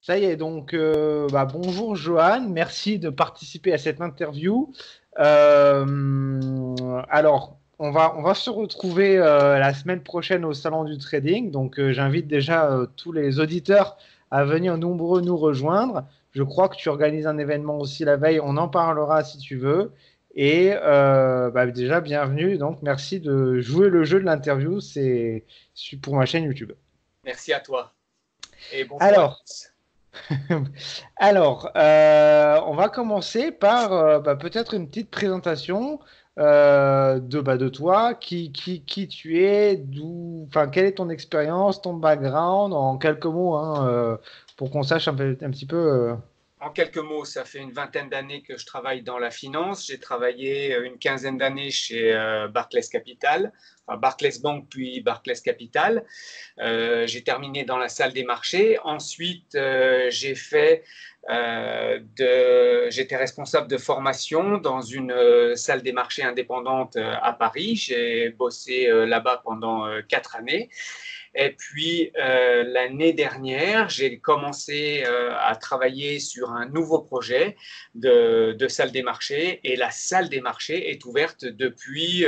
Ça y est, donc bonjour Johan, merci de participer à cette interview. Alors, on va se retrouver la semaine prochaine au Salon du Trading. Donc, j'invite déjà tous les auditeurs à venir nombreux nous rejoindre. Je crois que tu organises un événement aussi la veille, on en parlera si tu veux. Et déjà, bienvenue. Donc, merci de jouer le jeu de l'interview. C'est pour ma chaîne YouTube. Merci à toi et bonjour à Alors, tous. On va commencer par peut-être une petite présentation de toi, qui tu es, enfin, quelle est ton expérience, ton background, en quelques mots, hein, pour qu'on sache un petit peu. En quelques mots, ça fait une vingtaine d'années que je travaille dans la finance. J'ai travaillé une quinzaine d'années chez Barclays Capital, enfin Barclays Bank puis Barclays Capital. J'ai terminé dans la salle des marchés. Ensuite, j'étais responsable de formation dans une salle des marchés indépendante à Paris. J'ai bossé là-bas pendant 4 années. Et puis, l'année dernière, j'ai commencé à travailler sur un nouveau projet de salle des marchés. Et la salle des marchés est ouverte depuis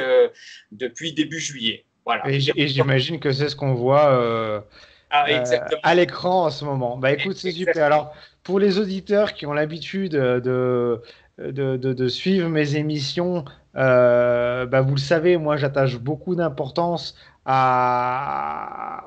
début juillet. Voilà. Et j'imagine que c'est ce qu'on voit Ah, exactement. à l'écran en ce moment. Bah écoute, c'est super. Exactement. Alors, pour les auditeurs qui ont l'habitude de suivre mes émissions, vous le savez, moi j'attache beaucoup d'importance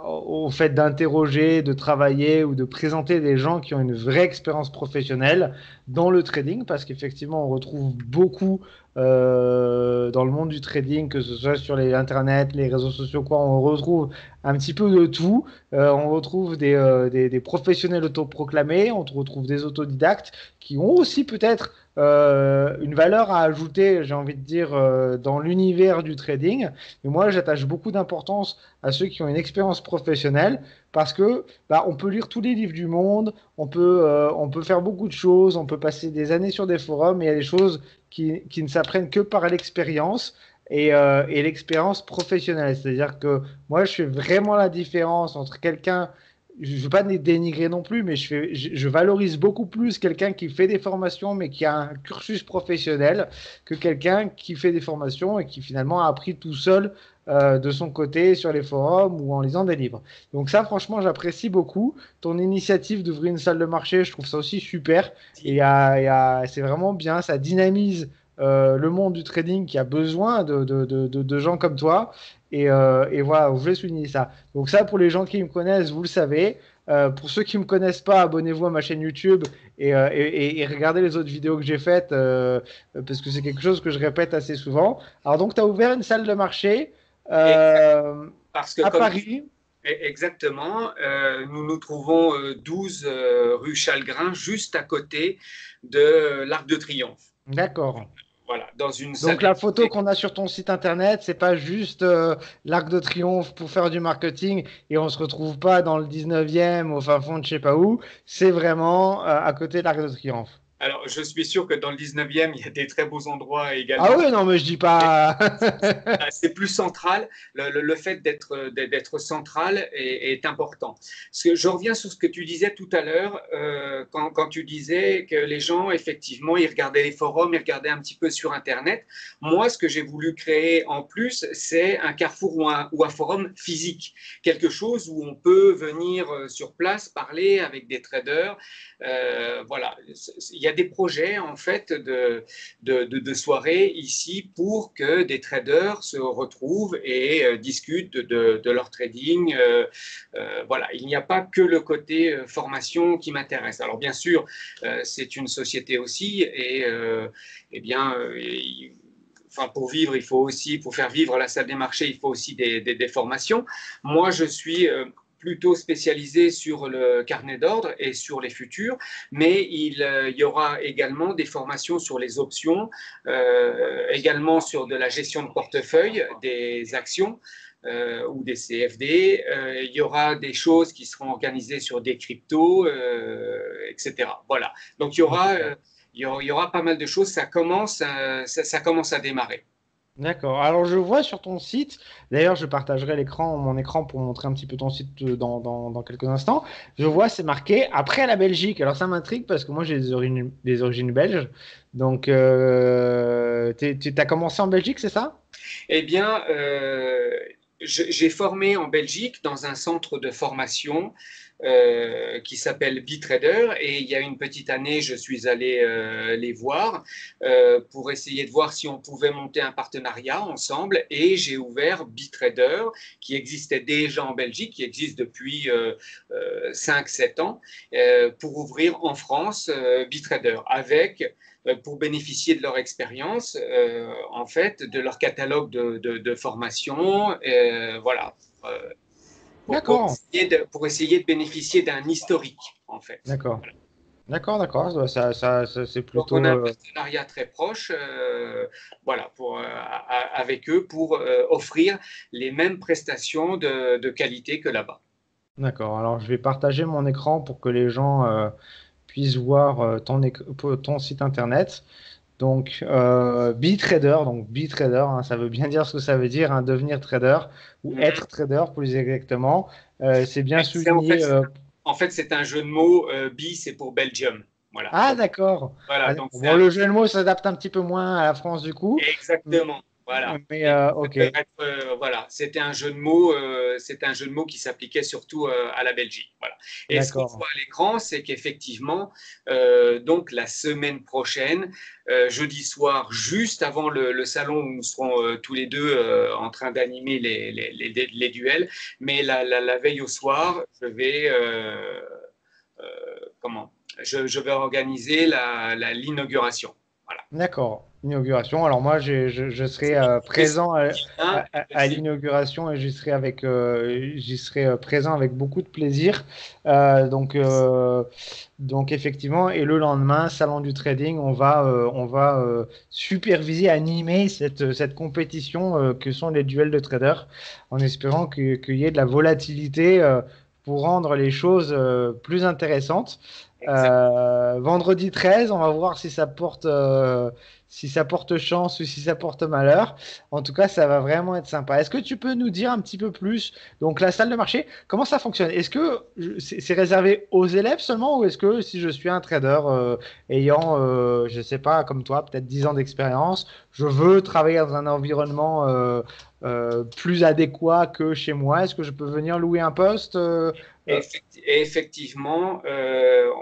au fait d'interroger, de travailler ou de présenter des gens qui ont une vraie expérience professionnelle dans le trading, parce qu'effectivement, on retrouve beaucoup dans le monde du trading, que ce soit sur les internet, les réseaux sociaux, quoi, on retrouve un petit peu de tout. On retrouve des professionnels autoproclamés, on retrouve des autodidactes qui ont aussi peut-être une valeur à ajouter, j'ai envie de dire, dans l'univers du trading. Mais moi, j'attache beaucoup d'importance à ceux qui ont une expérience professionnelle parce que on peut lire tous les livres du monde, on peut faire beaucoup de choses, on peut passer des années sur des forums, et il y a des choses qui ne s'apprennent que par l'expérience et l'expérience professionnelle. C'est-à-dire que moi, je fais vraiment la différence entre quelqu'un, je ne veux pas dénigrer non plus, mais je valorise beaucoup plus quelqu'un qui fait des formations, mais qui a un cursus professionnel, que quelqu'un qui fait des formations et qui finalement a appris tout seul de son côté sur les forums ou en lisant des livres. Donc ça, franchement, j'apprécie beaucoup. Ton initiative d'ouvrir une salle de marché, je trouve ça aussi super. Et c'est vraiment bien, ça dynamise le monde du trading qui a besoin de gens comme toi. Et voilà, je voulais souligner ça. Donc ça, pour les gens qui me connaissent, vous le savez. Pour ceux qui ne me connaissent pas, abonnez-vous à ma chaîne YouTube et regardez les autres vidéos que j'ai faites parce que c'est quelque chose que je répète assez souvent. Alors donc, tu as ouvert une salle de marché Exact. Parce que à comme Paris. exactement, nous nous trouvons 12 rue Chalgrin, juste à côté de l'Arc de Triomphe. D'accord. Voilà, dans une salle Donc des la photo marchés. qu'on a sur ton site internet, c'est pas juste l'Arc de Triomphe pour faire du marketing et on se retrouve pas dans le 19e au fin fond de je sais pas où, c'est vraiment à côté de l'Arc de Triomphe. Alors, je suis sûr que dans le 19e, il y a des très beaux endroits Ah également. oui, non, mais je dis pas. C'est plus central. Le fait d'être central est important. Parce que je reviens sur ce que tu disais tout à l'heure, quand tu disais que les gens, effectivement, ils regardaient les forums, ils regardaient un petit peu sur Internet. Moi, ce que j'ai voulu créer en plus, c'est un carrefour ou un forum physique. Quelque chose où on peut venir sur place, parler avec des traders. Voilà. Il y a des projets, en fait, de soirées ici pour que des traders se retrouvent et discutent de leur trading. Voilà, il n'y a pas que le côté formation qui m'intéresse. Alors bien sûr, c'est une société aussi et eh bien, enfin, pour vivre, il faut aussi, pour faire vivre la salle des marchés, il faut aussi des formations. Moi, je suis plutôt spécialisé sur le carnet d'ordre et sur les futurs, mais il y aura également des formations sur les options, également sur de la gestion de portefeuille, des actions. Ou des CFD, il y aura des choses qui seront organisées sur des cryptos, etc. Voilà. Donc il y aura pas mal de choses. Ça commence à démarrer. D'accord. Alors, je vois sur ton site, d'ailleurs, je partagerai mon écran pour montrer un petit peu ton site dans quelques instants. Je vois, c'est marqué après la Belgique. Alors, ça m'intrigue parce que moi, j'ai des origines belges. Donc, tu as commencé en Belgique, c'est ça? Eh bien, j'ai formé en Belgique dans un centre de formation qui s'appelle BeTrader et il y a une petite année, je suis allé les voir pour essayer de voir si on pouvait monter un partenariat ensemble et j'ai ouvert BeTrader qui existait déjà en Belgique, qui existe depuis 5-7 ans pour ouvrir en France BeTrader avec pour bénéficier de leur expérience, en fait, de leur catalogue de formation, voilà, euh, D'accord. pour essayer de bénéficier d'un historique, en fait. D'accord. Voilà. D'accord. C'est Donc, on a plutôt. un partenariat très proche, voilà, avec eux pour offrir les mêmes prestations de qualité que là-bas. D'accord. Alors, je vais partager mon écran pour que les gens puissent voir ton site internet. Donc, BeTrader, hein, ça veut bien dire ce que ça veut dire, hein, devenir trader ou Mhm. être trader plus exactement. C'est bien En fait, souligné. en fait, c'est un jeu de mots. B, c'est pour Belgium. Voilà. Ah, Donc, d'accord. voilà. Ah, Donc, d'accord. Bon, le jeu de mots s'adapte un petit peu moins à la France du coup. exactement, voilà. Mais Et ça ok, peut être, voilà, c'était un jeu de mots, c'est un jeu de mots qui s'appliquait surtout à la Belgique, voilà. Et ce qu'on d'accord. voit à l'écran, c'est qu'effectivement, donc la semaine prochaine, jeudi soir, juste avant le salon où nous serons tous les deux en train d'animer les duels, mais la veille au soir, je vais comment? Je vais organiser l'inauguration. Voilà. D'accord, inauguration. Alors moi, je serai Et c'est présent bien, à l'inauguration et j'y serai présent avec beaucoup de plaisir. Donc, donc effectivement, et le lendemain, salon du trading, on va superviser, animer cette compétition que sont les duels de traders, en espérant qu'il y ait de la volatilité pour rendre les choses plus intéressantes. exact. Vendredi 13, on va voir si ça porte chance ou si ça porte malheur. En tout cas, ça va vraiment être sympa. Est-ce que tu peux nous dire un petit peu plus, donc la salle de marché, comment ça fonctionne? Est-ce que c'est réservé aux élèves seulement ou est-ce que si je suis un trader ayant, je sais pas, comme toi, peut-être 10 ans d'expérience, je veux travailler dans un environnement plus adéquat que chez moi, est-ce que je peux venir louer un poste? Et effectivement,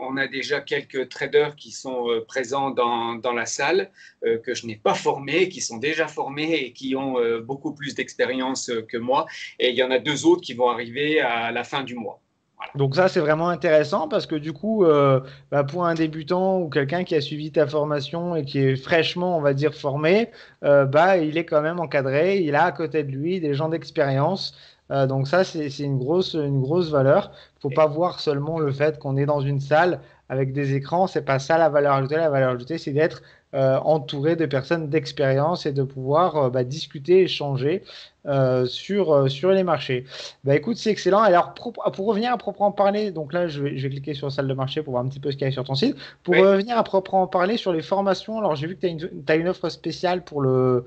on a déjà quelques traders qui sont présents dans la salle, que je n'ai pas formés, qui sont déjà formés et qui ont beaucoup plus d'expérience que moi. Et il y en a deux autres qui vont arriver à la fin du mois. Voilà. Donc ça, c'est vraiment intéressant parce que du coup, bah, pour un débutant ou quelqu'un qui a suivi ta formation et qui est fraîchement, on va dire, formé, bah, il est quand même encadré, il a à côté de lui des gens d'expérience. Donc ça, c'est une grosse valeur. Il faut pas voir seulement le fait qu'on est dans une salle avec des écrans. C'est pas ça la valeur ajoutée. La valeur ajoutée, c'est d'être entouré de personnes d'expérience et de pouvoir bah, discuter, échanger sur les marchés. Bah écoute, c'est excellent. Alors, pour revenir à proprement parler, donc là, je vais cliquer sur salle de marché pour voir un petit peu ce qu'il y a sur ton site. Pour Oui. revenir à proprement parler sur les formations, alors j'ai vu que t'as une offre spéciale pour le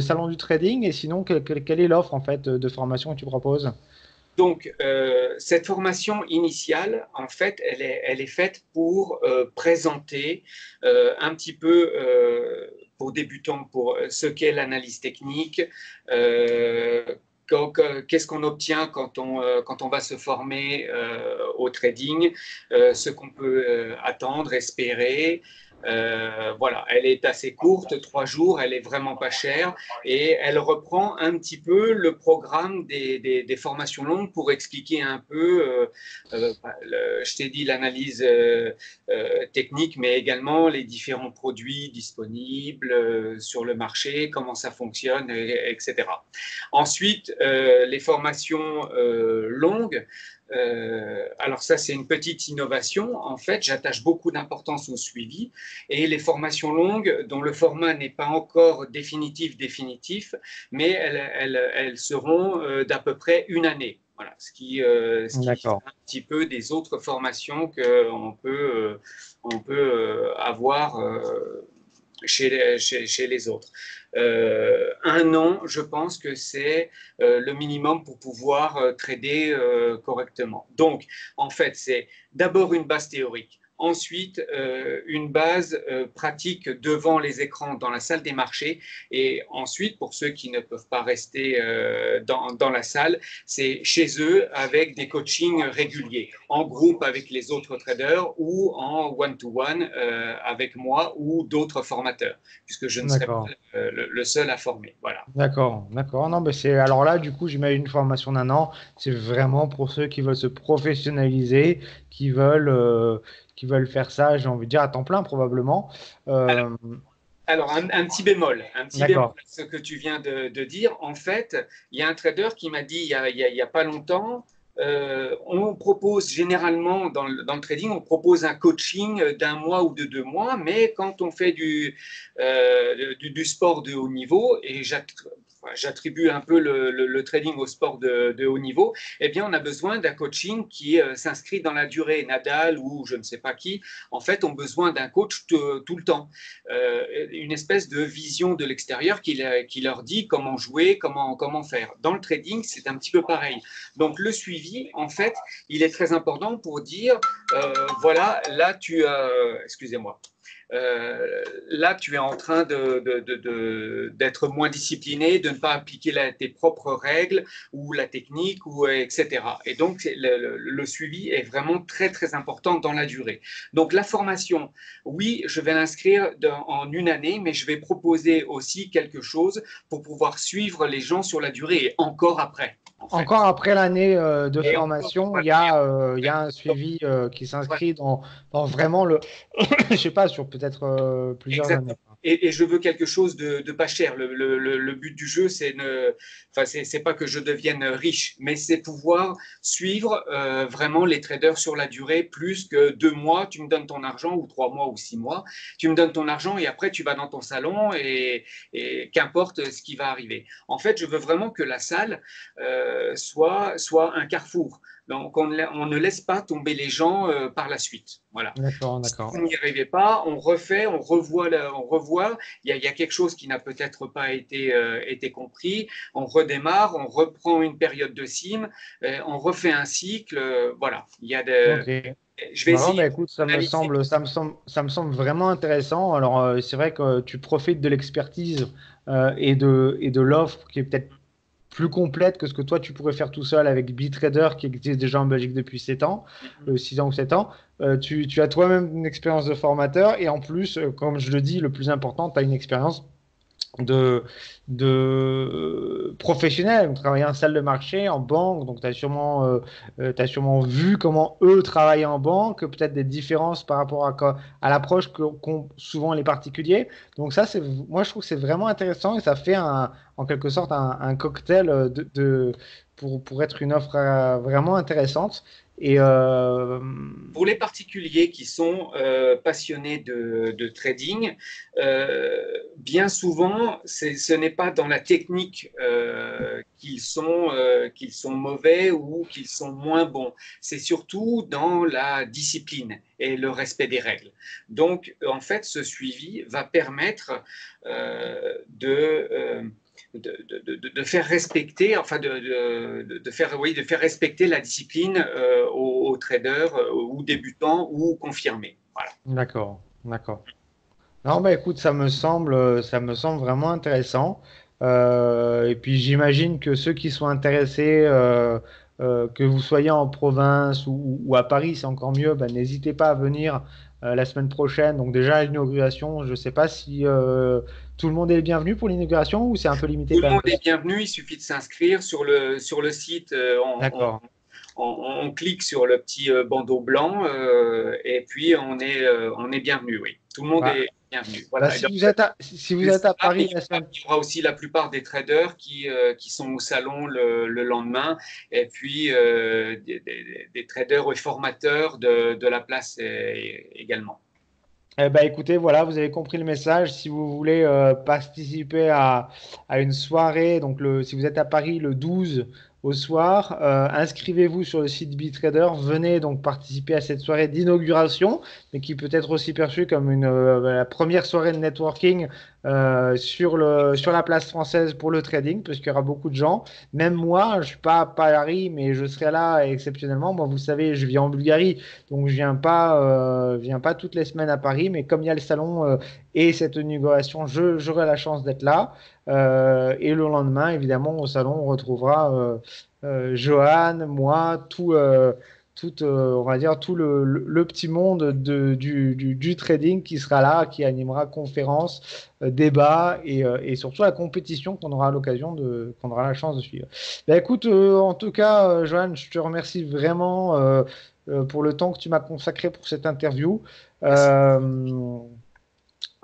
salon du trading. Et sinon, quelle est l'offre en fait de formation que tu proposes? Donc, cette formation initiale, en fait, elle est faite pour présenter un petit peu, pour débutants, pour ce qu'est l'analyse technique, euh, qu'est-ce qu'on obtient quand on va se former au trading, ce qu'on peut attendre, espérer. Voilà, elle est assez courte, 3 jours, elle est vraiment pas chère et elle reprend un petit peu le programme des formations longues pour expliquer un peu, je t'ai dit, l'analyse technique, mais également les différents produits disponibles sur le marché, comment ça fonctionne, etc. Ensuite, les formations longues, alors ça, c'est une petite innovation. En fait, j'attache beaucoup d'importance au suivi et les formations longues, dont le format n'est pas encore définitif, mais elles seront d'à peu près une année. Voilà, ce qui diffère D'accord. un petit peu des autres formations qu'on peut avoir chez les autres. 1 an, je pense que c'est le minimum pour pouvoir trader correctement. Donc, en fait, c'est d'abord une base théorique. Ensuite, une base pratique devant les écrans dans la salle des marchés. Et ensuite, pour ceux qui ne peuvent pas rester dans la salle, c'est chez eux avec des coachings réguliers, en groupe avec les autres traders ou en one-to-one avec moi ou d'autres formateurs, puisque je ne serai pas D'accord. le seul à former. Voilà. D'accord, d'accord. Non, mais c'est alors là, du coup, j'imagine une formation d'1 an. C'est vraiment pour ceux qui veulent se professionnaliser, qui veulent faire ça, j'ai envie de dire à temps plein probablement. Euh, Alors, un petit bémol d'accord, à ce que tu viens de dire. En fait, il y a un trader qui m'a dit il y a pas longtemps, on propose généralement dans le trading, on propose un coaching d'1 mois ou de 2 mois, mais quand on fait du sport de haut niveau, et j'attribue un peu le trading au sport de haut niveau, eh bien, on a besoin d'un coaching qui s'inscrit dans la durée. Nadal ou je ne sais pas qui, en fait, ont besoin d'un coach tout le temps. Une espèce de vision de l'extérieur qui leur dit comment jouer, comment faire. Dans le trading, c'est un petit peu pareil. Donc, le suivi, en fait, il est très important pour dire, voilà, là, excusez-moi, là, tu es en train d'être moins discipliné, de ne pas appliquer tes propres règles ou la technique, etc. Et donc, le suivi est vraiment très, très important dans la durée. Donc, la formation, oui, je vais l'inscrire en 1 année, mais je vais proposer aussi quelque chose pour pouvoir suivre les gens sur la durée et encore après, en fait. encore après l'année de Et encore, formation, voilà. il y a un suivi qui Voilà. s'inscrit dans vraiment le, je sais pas, sur peut-être plusieurs années. Exactement. Et je veux quelque chose de pas cher. Le but du jeu, enfin, c'est pas que je devienne riche, mais c'est pouvoir suivre vraiment les traders sur la durée, plus que 2 mois, tu me donnes ton argent, ou 3 mois ou 6 mois, tu me donnes ton argent et après tu vas dans ton salon et qu'importe ce qui va arriver. En fait, je veux vraiment que la salle soit un carrefour. Donc, on ne laisse pas tomber les gens par la suite. Voilà. D'accord, Si d'accord. vous n'y arrivez pas, on refait, on revoit, on revoit. Il y a quelque chose qui n'a peut-être pas été compris. On redémarre, on reprend une période de sim, on refait un cycle. Voilà. Ok. Je vais Non, non, essayer mais écoute, d'analyser. ça me semble vraiment intéressant. Alors, c'est vrai que tu profites de l'expertise et de l'offre qui est peut-être plus complète que ce que toi tu pourrais faire tout seul avec BitTrader qui existe déjà en Belgique depuis 7 ans, 6 ans ou 7 ans. Tu as toi-même une expérience de formateur et en plus, comme je le dis, le plus important, tu as une expérience de, de professionnels, donc travailler en salle de marché, en banque, donc t'as sûrement vu comment eux travaillent en banque, peut-être des différences par rapport à l'approche qu'ont souvent les particuliers. Donc ça, moi je trouve que c'est vraiment intéressant et ça fait en quelque sorte un cocktail pour être une offre vraiment intéressante. Et Pour les particuliers qui sont passionnés de trading, bien souvent, ce n'est pas dans la technique qu'ils sont mauvais ou qu'ils sont moins bons. C'est surtout dans la discipline et le respect des règles. Donc, en fait, ce suivi va permettre de faire respecter, enfin oui, de faire respecter la discipline aux traders ou débutants ou confirmés. Voilà. d'accord, d'accord. Non, bah écoute, ça me semble vraiment intéressant. Et puis j'imagine que ceux qui sont intéressés, que vous soyez en province ou à Paris, c'est encore mieux, bah, n'hésitez pas à venir la semaine prochaine. Donc déjà, l'inauguration, je ne sais pas si tout le monde est le bienvenu pour l'inauguration ou c'est un peu limité Tout le quand même. monde est bienvenu, il suffit de s'inscrire sur le site. D'accord. On clique sur le petit bandeau blanc et puis on est bienvenu, oui. Tout le monde Bah, est bienvenu. bah, Voilà. Et donc, si vous êtes à Paris la semaine. il y aura aussi la plupart des traders qui sont au salon le lendemain et puis des traders et formateurs de la place également. Eh ben, écoutez, voilà, vous avez compris le message. Si vous voulez participer à une soirée, donc si vous êtes à Paris le 12 au soir. Inscrivez-vous sur le site BitTrader. Venez donc participer à cette soirée d'inauguration, mais qui peut être aussi perçue comme la première soirée de networking sur la place française pour le trading, parce qu'il y aura beaucoup de gens. Même moi, je ne suis pas à Paris, mais je serai là exceptionnellement. Moi, vous savez, je vis en Bulgarie, donc je viens pas toutes les semaines à Paris, mais comme il y a le salon et cette inauguration, j'aurai la chance d'être là. Et le lendemain, évidemment, au salon, on retrouvera Johan, moi, on va dire tout le petit monde du trading qui sera là, qui animera conférences, débats et surtout la compétition qu'on aura la chance de suivre. Ben, écoute, en tout cas, Johan, je te remercie vraiment pour le temps que tu m'as consacré pour cette interview. Merci.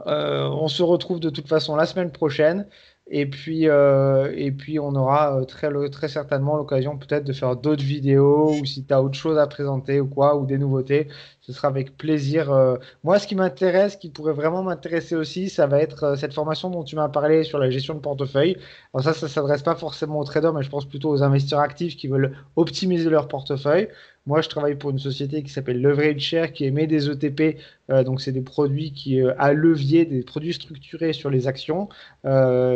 On se retrouve de toute façon la semaine prochaine. Et puis on aura très certainement l'occasion peut-être de faire d'autres vidéos ou si tu as autre chose à présenter ou quoi, ou des nouveautés, ce sera avec plaisir. Moi, ce qui m'intéresse, qui pourrait vraiment m'intéresser aussi, ça va être cette formation dont tu m'as parlé sur la gestion de portefeuille. Alors ça s'adresse pas forcément aux traders, mais je pense plutôt aux investisseurs actifs qui veulent optimiser leur portefeuille. Moi, je travaille pour une société qui s'appelle Leverage Share, qui émet des ETP. Donc, c'est des produits à levier, des produits structurés sur les actions,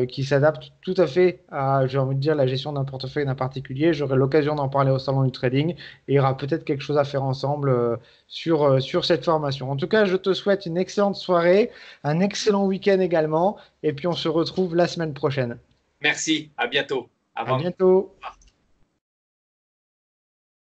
qui s'adaptent tout à fait à, j'ai envie de dire, la gestion d'un portefeuille d'un particulier. J'aurai l'occasion d'en parler au salon du trading et il y aura peut-être quelque chose à faire ensemble sur cette formation. En tout cas, je te souhaite une excellente soirée, un excellent week-end également, et puis on se retrouve la semaine prochaine. Merci, à bientôt. À Avant. bientôt.